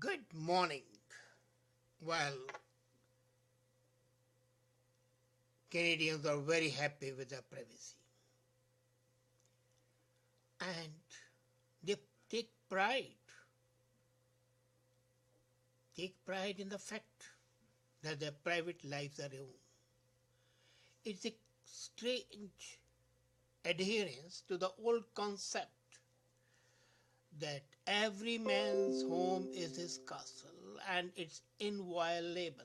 Good morning. Well, Canadians are very happy with their privacy and they take pride in the fact that their private lives are their own. It's a strange adherence to the old concept that every man's home is his castle and it's inviolable.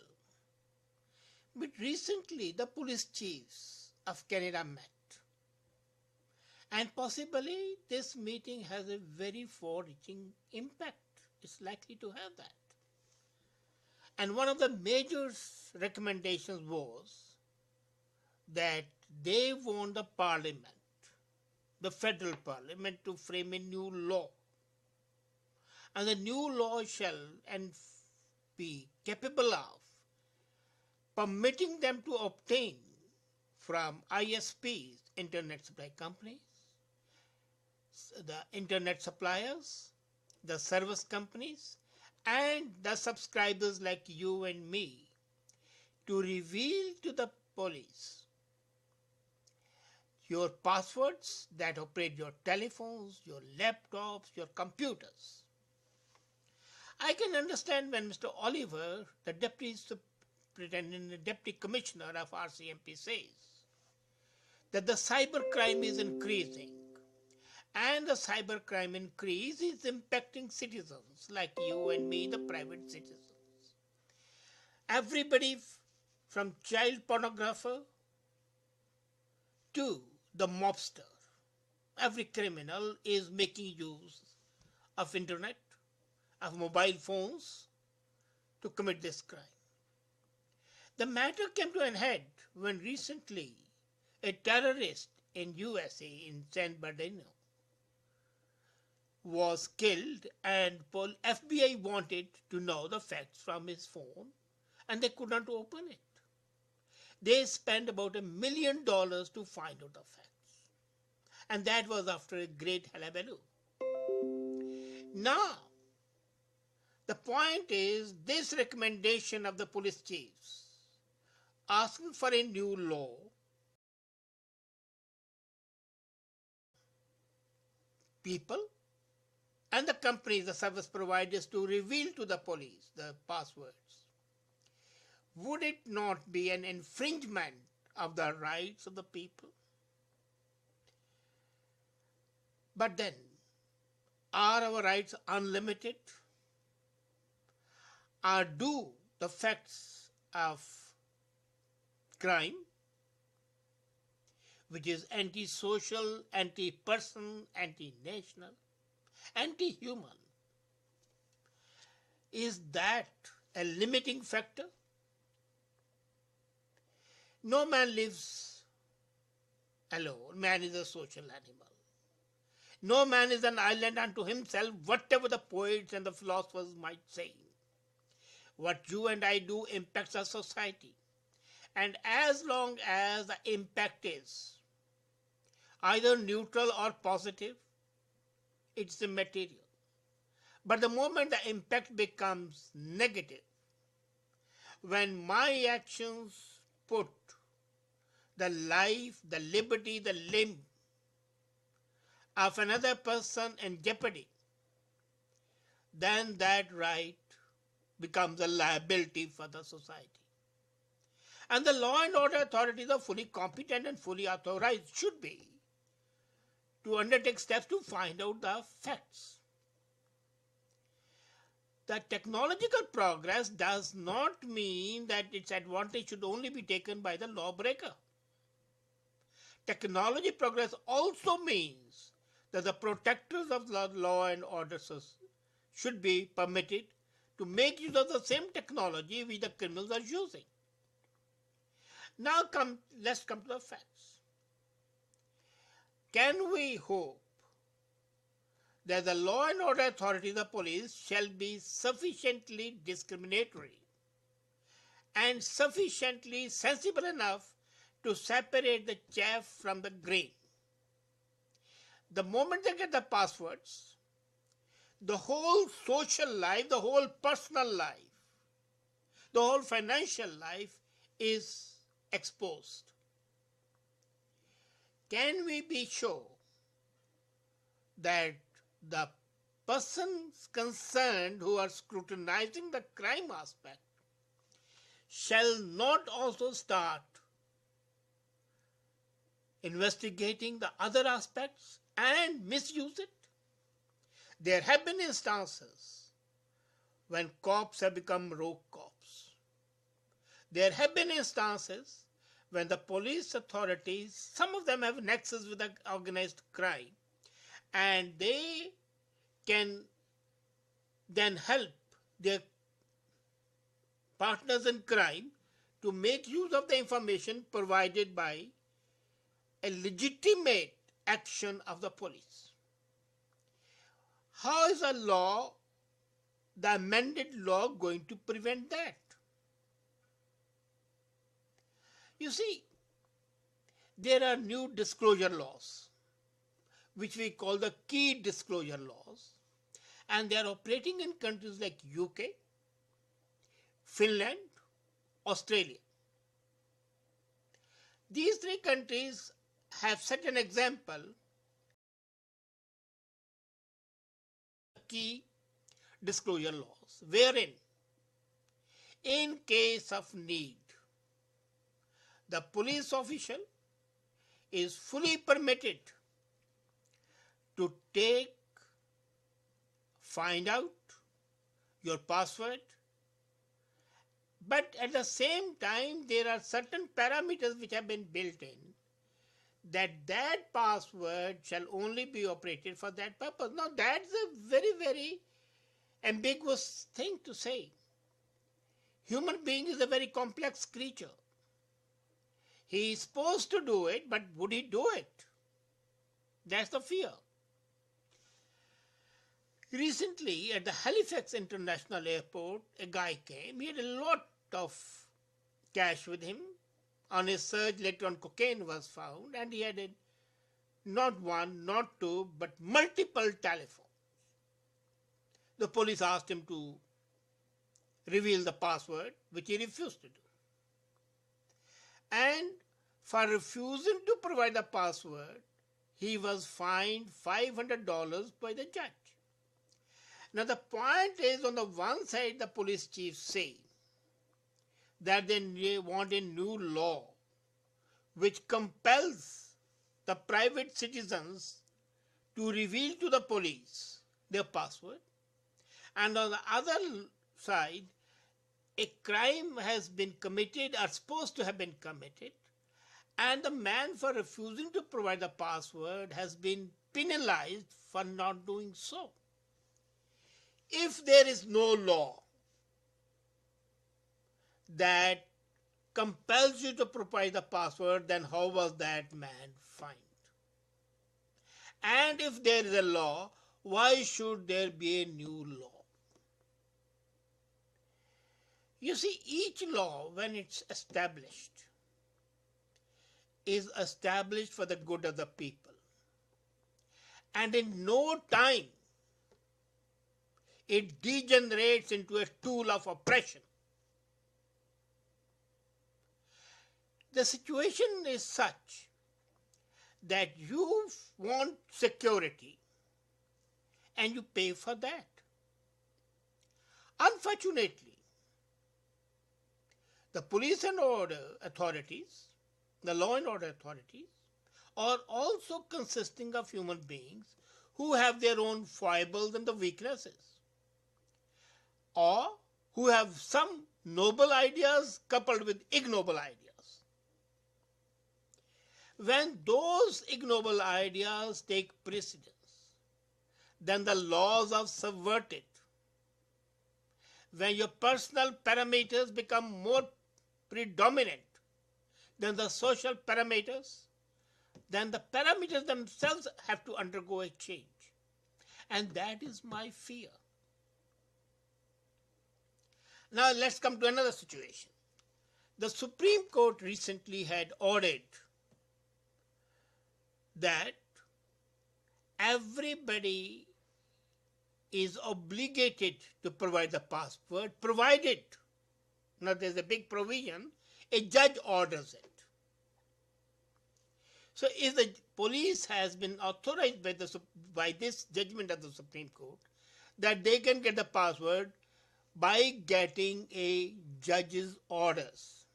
But recently, the police chiefs of Canada met. And possibly this meeting has a very far-reaching impact. It's likely to have that. And one of the major recommendations was that they want the parliament, the federal parliament, to frame a new law. And the new law shall be capable of permitting them to obtain from ISPs, internet supply companies, the internet suppliers, the service companies, and the subscribers like you and me to reveal to the police your passwords that operate your telephones, your laptops, your computers. I can understand when Mr. Oliver, the Deputy Commissioner of RCMP, says that the cybercrime is increasing, and the cybercrime increase is impacting citizens like you and me, the private citizens. Everybody from child pornographer to the mobster, every criminal is making use of internet, of mobile phones to commit this crime. The matter came to an head when recently a terrorist in USA, in San Bernardino, was killed, and FBI wanted to know the facts from his phone and they could not open it. They spent about $1 million to find out the facts. And that was after a great hullabaloo. Now, the point is this recommendation of the police chiefs asking for a new law people and the companies, the service providers, to reveal to the police the passwords. Would it not be an infringement of the rights of the people? But then, are our rights unlimited? Or do the facts of crime, which is anti-social, anti-person, anti-national, anti-human, is that a limiting factor? No man lives alone. Man is a social animal. No man is an island unto himself, whatever the poets and the philosophers might say. What you and I do impacts our society. And as long as the impact is either neutral or positive, it's immaterial. But the moment the impact becomes negative, when my actions put the life, the liberty, the limb of another person in jeopardy, then that right becomes a liability for the society. And the law and order authorities are fully competent and fully authorized, should be, to undertake steps to find out the facts. The technological progress does not mean that its advantage should only be taken by the lawbreaker. Technology progress also means that the protectors of the law and order should be permitted to make use of the same technology which the criminals are using. Now let's come to the facts. Can we hope that the law and order authority, the police, shall be sufficiently discriminatory and sufficiently sensible enough to separate the chaff from the grain? The moment they get the passwords, the whole social life, the whole personal life, the whole financial life is exposed. Can we be sure that the persons concerned who are scrutinizing the crime aspect shall not also start investigating the other aspects and misuse it? There have been instances when cops have become rogue cops. There have been instances when the police authorities, some of them have nexus with the organized crime, and they can then help their partners in crime to make use of the information provided by a legitimate action of the police. How is a law, the amended law, going to prevent that? You see, there are new disclosure laws, which we call the key disclosure laws, and they are operating in countries like UK, Finland, Australia. These three countries have set an example. Key disclosure laws, wherein in case of need, the police official is fully permitted to find out your password, but at the same time there are certain parameters which have been built in that password shall only be operated for that purpose. Now that's a very, very ambiguous thing to say. Human being is a very complex creature. He is supposed to do it, but would he do it? That's the fear. Recently at the Halifax International Airport, a guy came. He had a lot of cash with him. On his search, later on cocaine was found, and he had not one, not two, but multiple telephones. The police asked him to reveal the password, which he refused to do. And for refusing to provide the password, he was fined $500 by the judge. Now the point is, on the one side, the police chief say that they want a new law which compels the private citizens to reveal to the police their password. And on the other side, a crime has been committed or supposed to have been committed, and the man, for refusing to provide the password, has been penalized for not doing so. If there is no law that compels you to provide the password, then how was that man fined? And if there is a law, why should there be a new law? You see, each law, when it's established, is established for the good of the people. And in no time, it degenerates into a tool of oppression. The situation is such that you want security and you pay for that. Unfortunately, the police and order authorities, the law and order authorities, are also consisting of human beings who have their own foibles and the weaknesses, or who have some noble ideas coupled with ignoble ideas. When those ignoble ideas take precedence, then the laws are subverted. When your personal parameters become more predominant than the social parameters, then the parameters themselves have to undergo a change. And that is my fear. Now let's come to another situation. The Supreme Court recently had ordered that everybody is obligated to provide the password, provided, now there's a big provision, a judge orders it. So if the police has been authorized by this judgment of the Supreme Court that they can get the password by getting a judge's orders.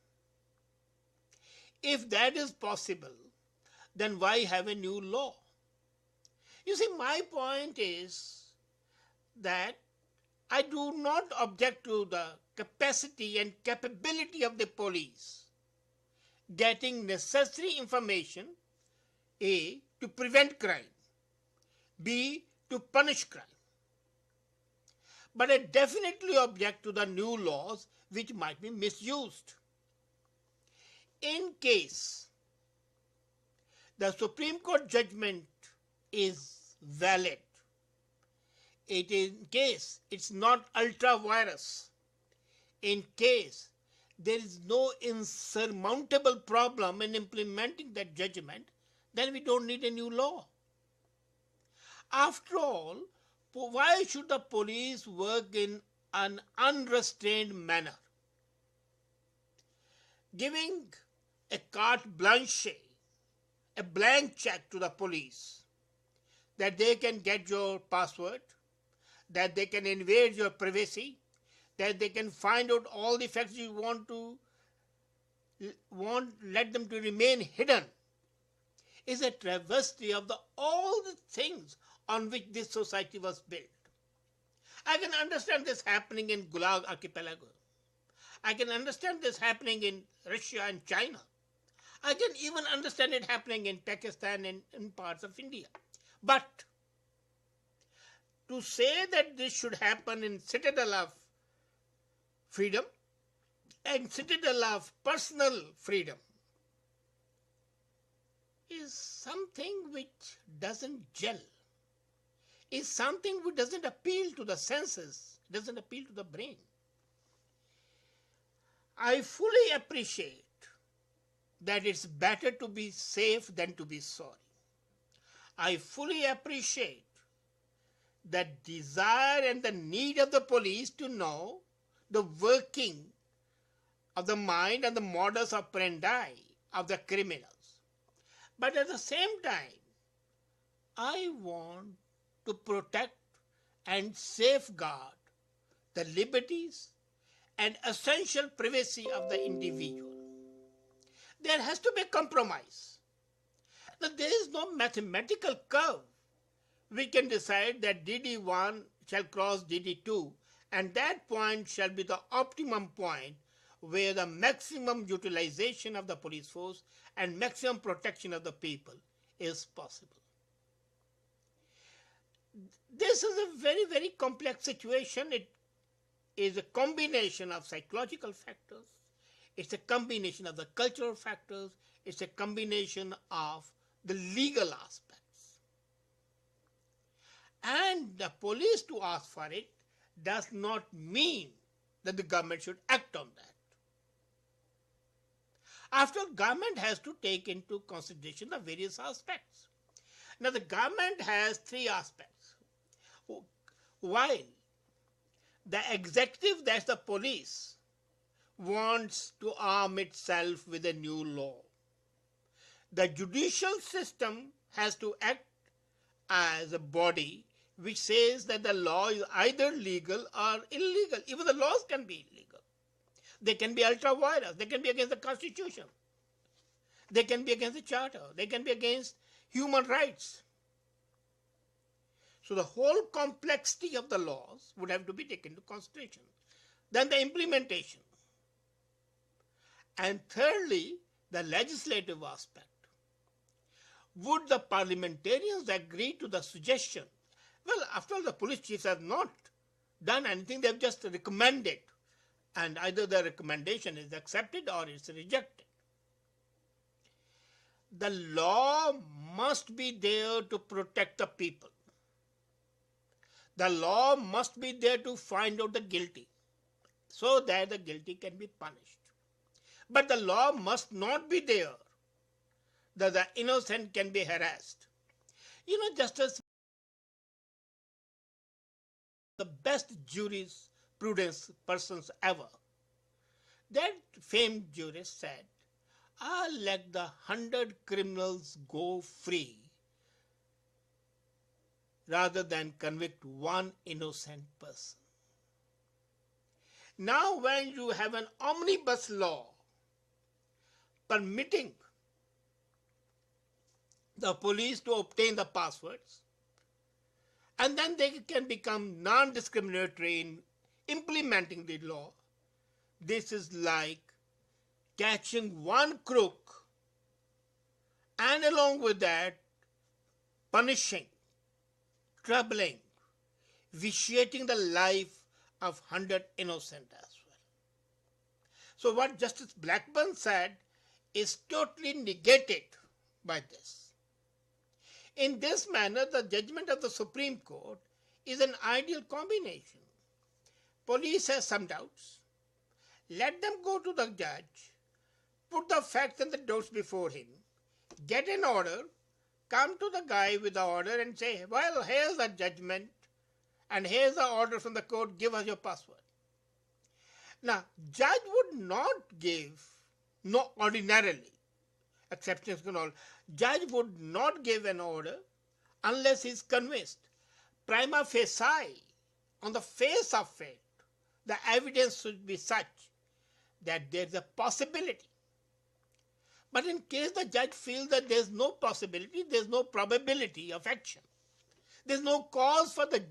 If that is possible, then why have a new law? You see, my point is that I do not object to the capacity and capability of the police getting necessary information, A, to prevent crime, B, to punish crime. But I definitely object to the new laws which might be misused. In case the Supreme Court judgment is valid, in case it's not ultra-virus, in case there is no insurmountable problem in implementing that judgment, then we don't need a new law. After all, why should the police work in an unrestrained manner? Giving a carte blanche, a blank check to the police, that they can get your password, that they can invade your privacy, that they can find out all the facts you let them to remain hidden, is a travesty of all the things on which this society was built. I can understand this happening in Gulag Archipelago. I can understand this happening in Russia and China. I can even understand it happening in Pakistan and in parts of India. But to say that this should happen in citadel of freedom and citadel of personal freedom is something which doesn't gel, is something which doesn't appeal to the senses, doesn't appeal to the brain. I fully appreciate that it's better to be safe than to be sorry. I fully appreciate the desire and the need of the police to know the working of the mind and the modus operandi of the criminals. But at the same time, I want to protect and safeguard the liberties and essential privacy of the individual. There has to be a compromise. Now, there is no mathematical curve. We can decide that DD1 shall cross DD2, and that point shall be the optimum point where the maximum utilization of the police force and maximum protection of the people is possible. This is a very, very complex situation. It is a combination of psychological factors. It's a combination of the cultural factors. It's a combination of the legal aspects. And the police to ask for it does not mean that the government should act on that. After all, government has to take into consideration the various aspects. Now, the government has three aspects. While the executive, that's the police, wants to arm itself with a new law, the judicial system has to act as a body which says that the law is either legal or illegal. Even the laws can be illegal. They can be ultra-virus. They can be against the Constitution. They can be against the Charter. They can be against human rights. So the whole complexity of the laws would have to be taken into consideration. Then the implementation. And thirdly, the legislative aspect. Would the parliamentarians agree to the suggestion? Well, after all, the police chiefs have not done anything. They have just recommended. And either the recommendation is accepted or it's rejected. The law must be there to protect the people. The law must be there to find out the guilty so that the guilty can be punished. But the law must not be there that the innocent can be harassed. Just as the best jurisprudence persons ever. That famed jurist said, I'll let the 100 criminals go free rather than convict one innocent person. Now when you have an omnibus law permitting the police to obtain the passwords, and then they can become non-discriminatory in implementing the law, this is like catching one crook and along with that punishing, troubling, vitiating the life of 100 innocent as well. So what Justice Blackburn said is totally negated by this. In this manner, the judgment of the Supreme Court is an ideal combination. Police has some doubts. Let them go to the judge, put the facts and the doubts before him, get an order, come to the guy with the order and say, well, here's the judgment and here's the order from the court, give us your password. Now, judge would not give, no ordinarily, exceptions and all, judge would not give an order unless he is convinced. Prima facie, on the face of it, the evidence should be such that there is a possibility. But in case the judge feels that there is no possibility, there is no probability of action, there is no cause for the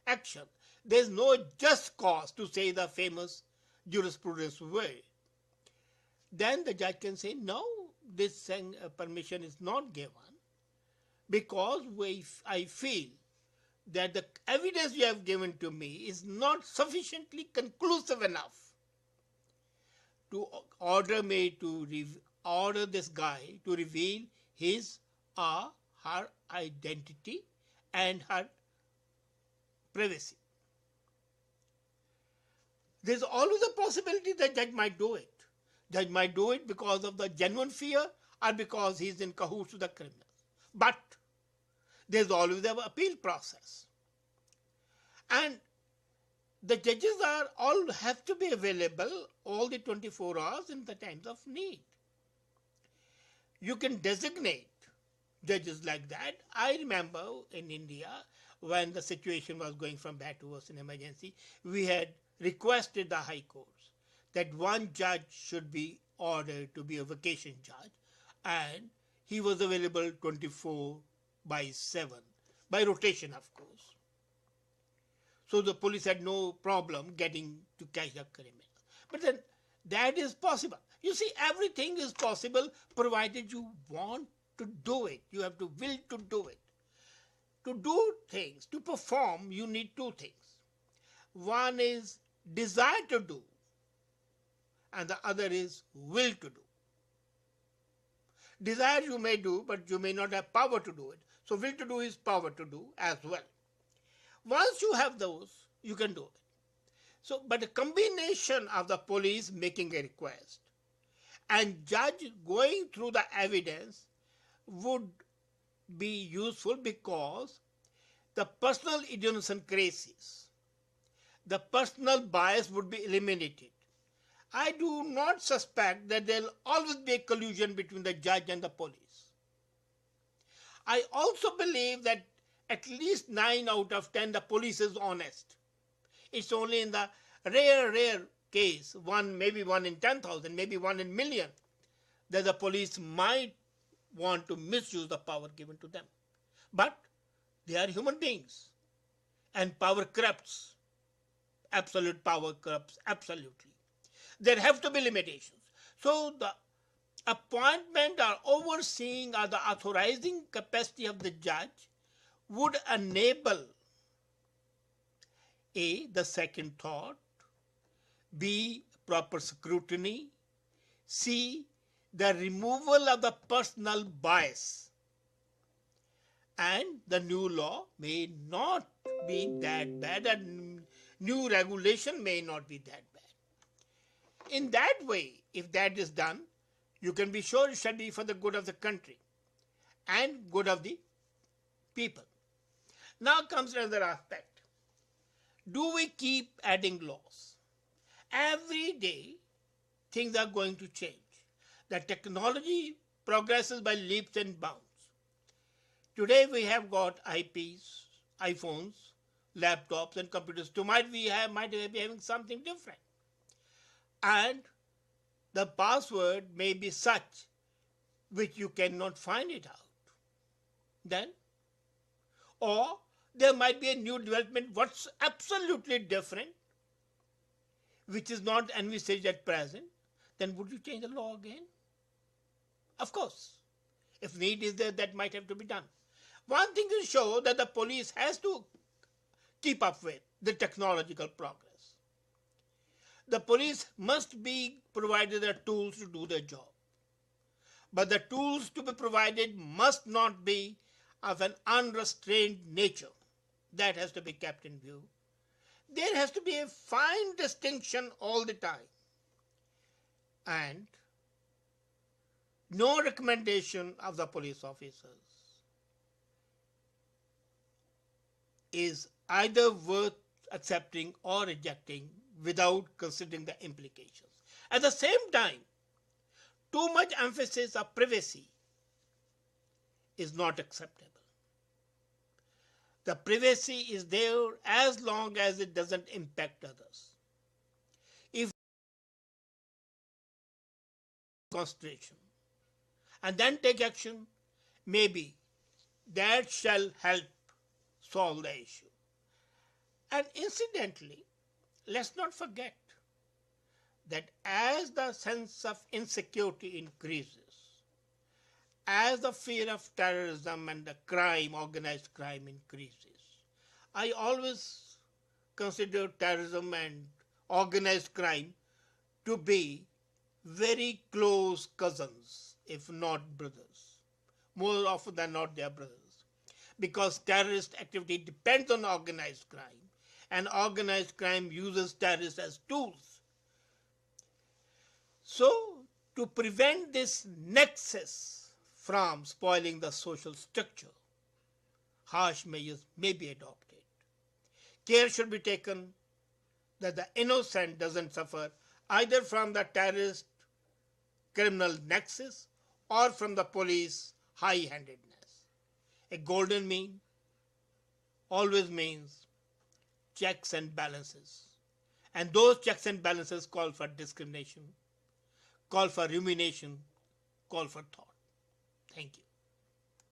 action, there is no just cause to say the famous jurisprudence way, then the judge can say, no, this permission is not given because I feel that the evidence you have given to me is not sufficiently conclusive enough to order me to order this guy to reveal his or her identity and her privacy. There's always a possibility that judge might do it. Judge might do it because of the genuine fear or because he's in cahoots with the criminals. But there's always an appeal process. And the judges all have to be available all the 24 hours in the times of need. You can designate judges like that. I remember in India, when the situation was going from bad to worse in emergency, we had requested the High Courts that one judge should be ordered to be a vacation judge, and he was available 24/7, by rotation of course. So the police had no problem getting to catch the criminal. But then that is possible. You see, everything is possible provided you want to do it. You have to will to do it. To do things, to perform, you need two things. One is desire to do, and the other is will to do. Desire you may do, but you may not have power to do it. So will to do is power to do as well. Once you have those, you can do it. So, but a combination of the police making a request and judge going through the evidence would be useful because the personal idiosyncrasies, the personal bias would be eliminated. I do not suspect that there will always be a collusion between the judge and the police. I also believe that at least 9 out of 10 the police is honest. It's only in the rare case, maybe 1 in 10,000, maybe 1 in a million, that the police might want to misuse the power given to them. But they are human beings, and power corrupts. Absolute power corrupts absolutely. There have to be limitations. So the appointment or overseeing or the authorizing capacity of the judge would enable A, the second thought, B, proper scrutiny, C, the removal of the personal bias. And the new law may not be that bad, and new regulation may not be that bad. In that way, if that is done, you can be sure it shall be for the good of the country and good of the people. Now comes another aspect. do we keep adding laws? Every day, things are going to change. The technology progresses by leaps and bounds. Today we have got IPs, iPhones, laptops and computers. Tomorrow might be having something different. And the password may be such which you cannot find it out. Then, or there might be a new development what's absolutely different, which is not envisaged at present. Then would you change the law again? Of course. If need is there, that might have to be done. One thing is sure that the police has to keep up with the technological progress. The police must be provided the tools to do their job. But the tools to be provided must not be of an unrestrained nature. That has to be kept in view. There has to be a fine distinction all the time. And no recommendation of the police officers is either worth accepting or rejecting without considering the implications. At the same time, too much emphasis of privacy is not acceptable. The privacy is there as long as it doesn't impact others. If concentration and then take action, maybe that shall help solve the issue. And incidentally, let's not forget that as the sense of insecurity increases, as the fear of terrorism and the crime, organized crime increases, I always consider terrorism and organized crime to be very close cousins, if not brothers. More often than not, they are brothers. Because terrorist activity depends on organized crime, and organized crime uses terrorists as tools. So, to prevent this nexus from spoiling the social structure, harsh measures may be adopted. Care should be taken that the innocent doesn't suffer either from the terrorist criminal nexus or from the police high-handedness. A golden mean always means checks and balances. And those checks and balances call for discrimination, call for rumination, call for thought. Thank you.